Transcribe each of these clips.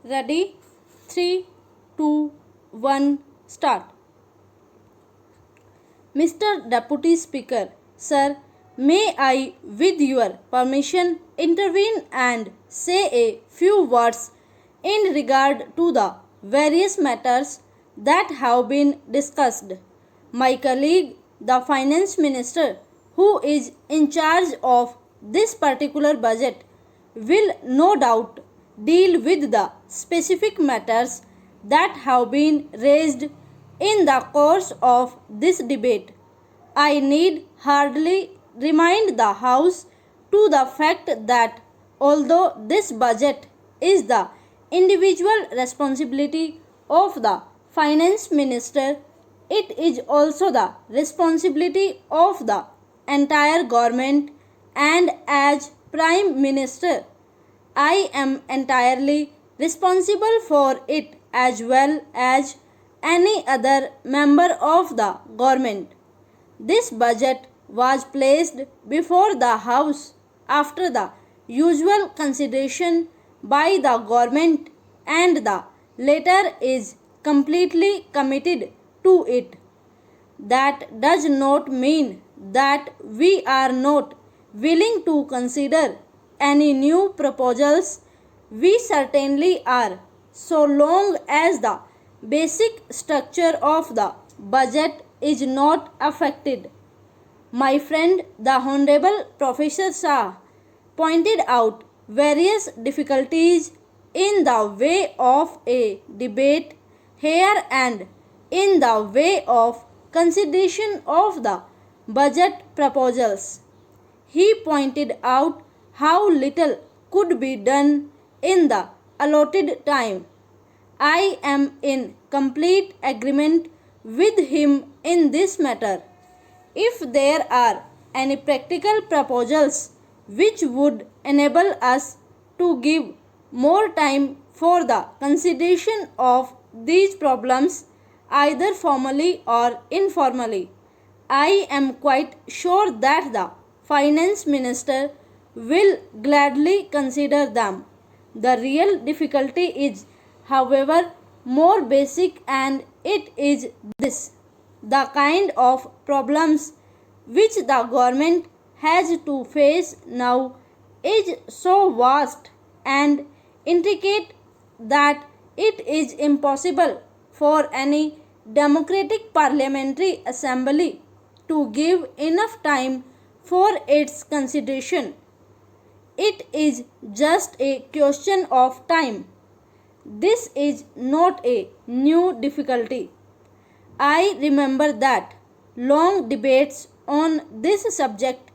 Ready? 3, 2, 1, start. Mr. Deputy Speaker, Sir, may I, with your permission, intervene and say a few words in regard to the various matters that have been discussed. My colleague, the Finance Minister, who is in charge of this particular budget, will no doubt deal with the specific matters that have been raised in the course of this debate. I need hardly remind the House to the fact that although this budget is the individual responsibility of the Finance Minister, it is also the responsibility of the entire government, and as Prime Minister, I am entirely responsible for it as well as any other member of the government. This budget was placed before the House after the usual consideration by the government, and the latter is completely committed to it. That does not mean that we are not willing to consider any new proposals. We certainly are, so long as the basic structure of the budget is not affected. My friend, the Honorable Professor Shah, pointed out various difficulties in the way of a debate here and in the way of consideration of the budget proposals. He pointed out how little could be done in the allotted time. I am in complete agreement with him in this matter. If there are any practical proposals which would enable us to give more time for the consideration of these problems, either formally or informally, I am quite sure that the Finance Minister will gladly consider them. The real difficulty is, however, more basic, and it is this: the kind of problems which the government has to face now is so vast and intricate that it is impossible for any democratic parliamentary assembly to give enough time for its consideration. It is just a question of time. This is not a new difficulty. I remember that long debates on this subject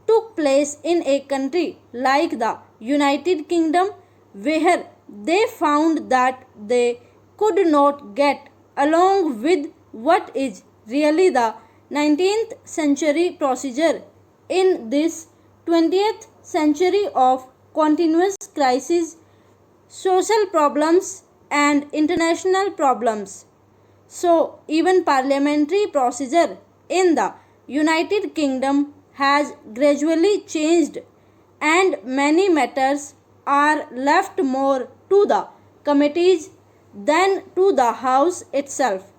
took place in a country like the United Kingdom, where they found that they could not get along with what is really the 19th century procedure in this 20th century of continuous crises, social problems, and international problems. So, even parliamentary procedure in the United Kingdom has gradually changed, and many matters are left more to the committees than to the House itself.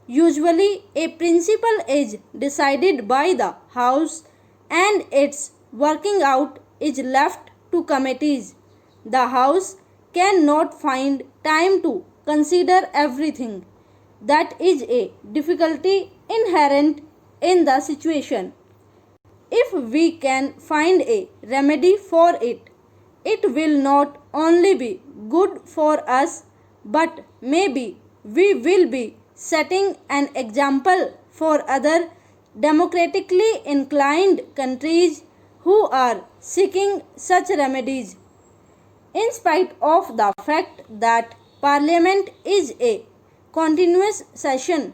Usually, a principle is decided by the House, and its working out is left to committees. The House cannot find time to consider everything. That is a difficulty inherent in the situation. If we can find a remedy for it, it will not only be good for us, but maybe we will be setting an example for other democratically inclined countries who are seeking such remedies. In spite of the fact that Parliament is a continuous session,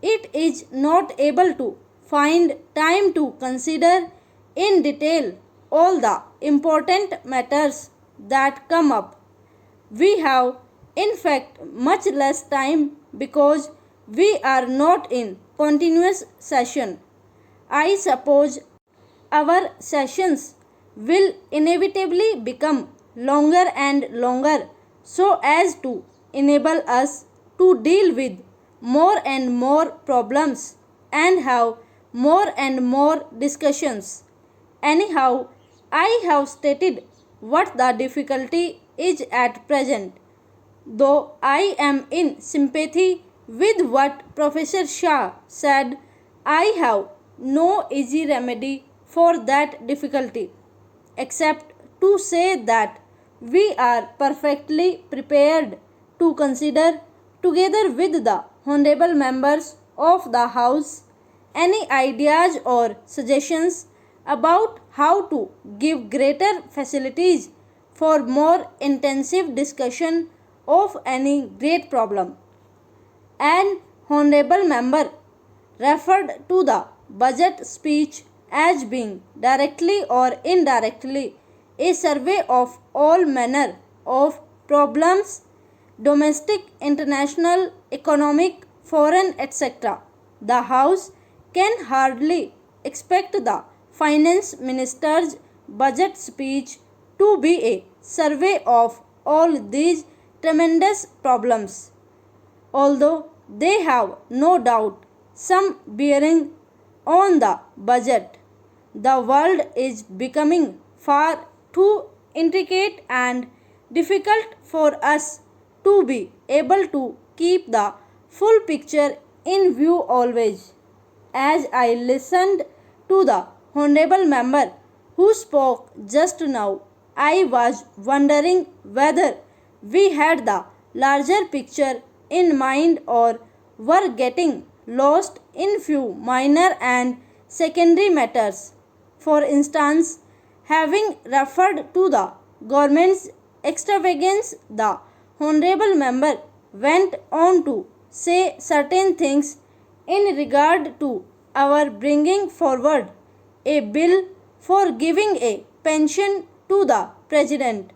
it is not able to find time to consider in detail all the important matters that come up. We have, in fact, much less time because we are not in continuous session. I suppose our sessions will inevitably become longer and longer so as to enable us to deal with more and more problems and have more and more discussions. Anyhow, I have stated what the difficulty is at present. Though I am in sympathy with what Professor Shah said, I have no easy remedy for that difficulty except to say that we are perfectly prepared to consider, together with the honorable members of the House, any ideas or suggestions about how to give greater facilities for more intensive discussion of any great problem. An honorable member referred to the budget speech as being directly or indirectly a survey of all manner of problems, domestic, international, economic, foreign, etc. The House can hardly expect the finance minister's budget speech to be a survey of all these tremendous problems, although they have no doubt some bearing on the budget. The world is becoming far too intricate and difficult for us to be able to keep the full picture in view always. As I listened to the honorable member who spoke just now, I was wondering whether we had the larger picture in mind or were getting lost in few minor and secondary matters. For instance, having referred to the government's extravagance, the honorable member went on to say certain things in regard to our bringing forward a bill for giving a pension to the president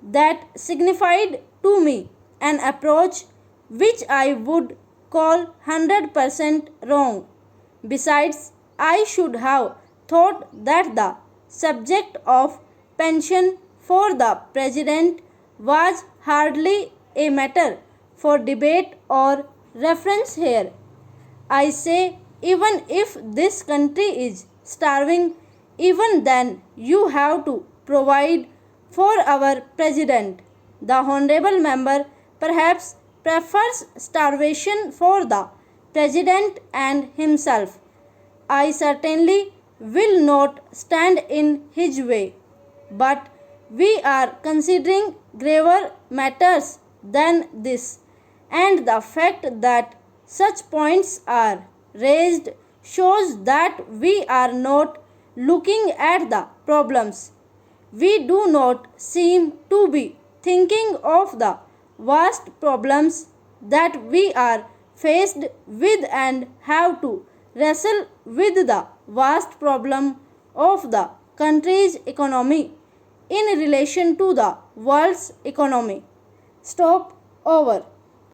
that signified to me an approach which I would call 100% wrong. Besides, I should have thought that the subject of pension for the president was hardly a matter for debate or reference here. I say, even if this country is starving, even then you have to provide for our president. The honorable member perhaps prefers starvation for the president and himself. I certainly will not stand in his way. But we are considering graver matters than this, and the fact that such points are raised shows that we are not looking at the problems. We do not seem to be thinking of the vast problems that we are faced with and have to wrestle with the vast problem of the country's economy in relation to the world's economy. Stop over.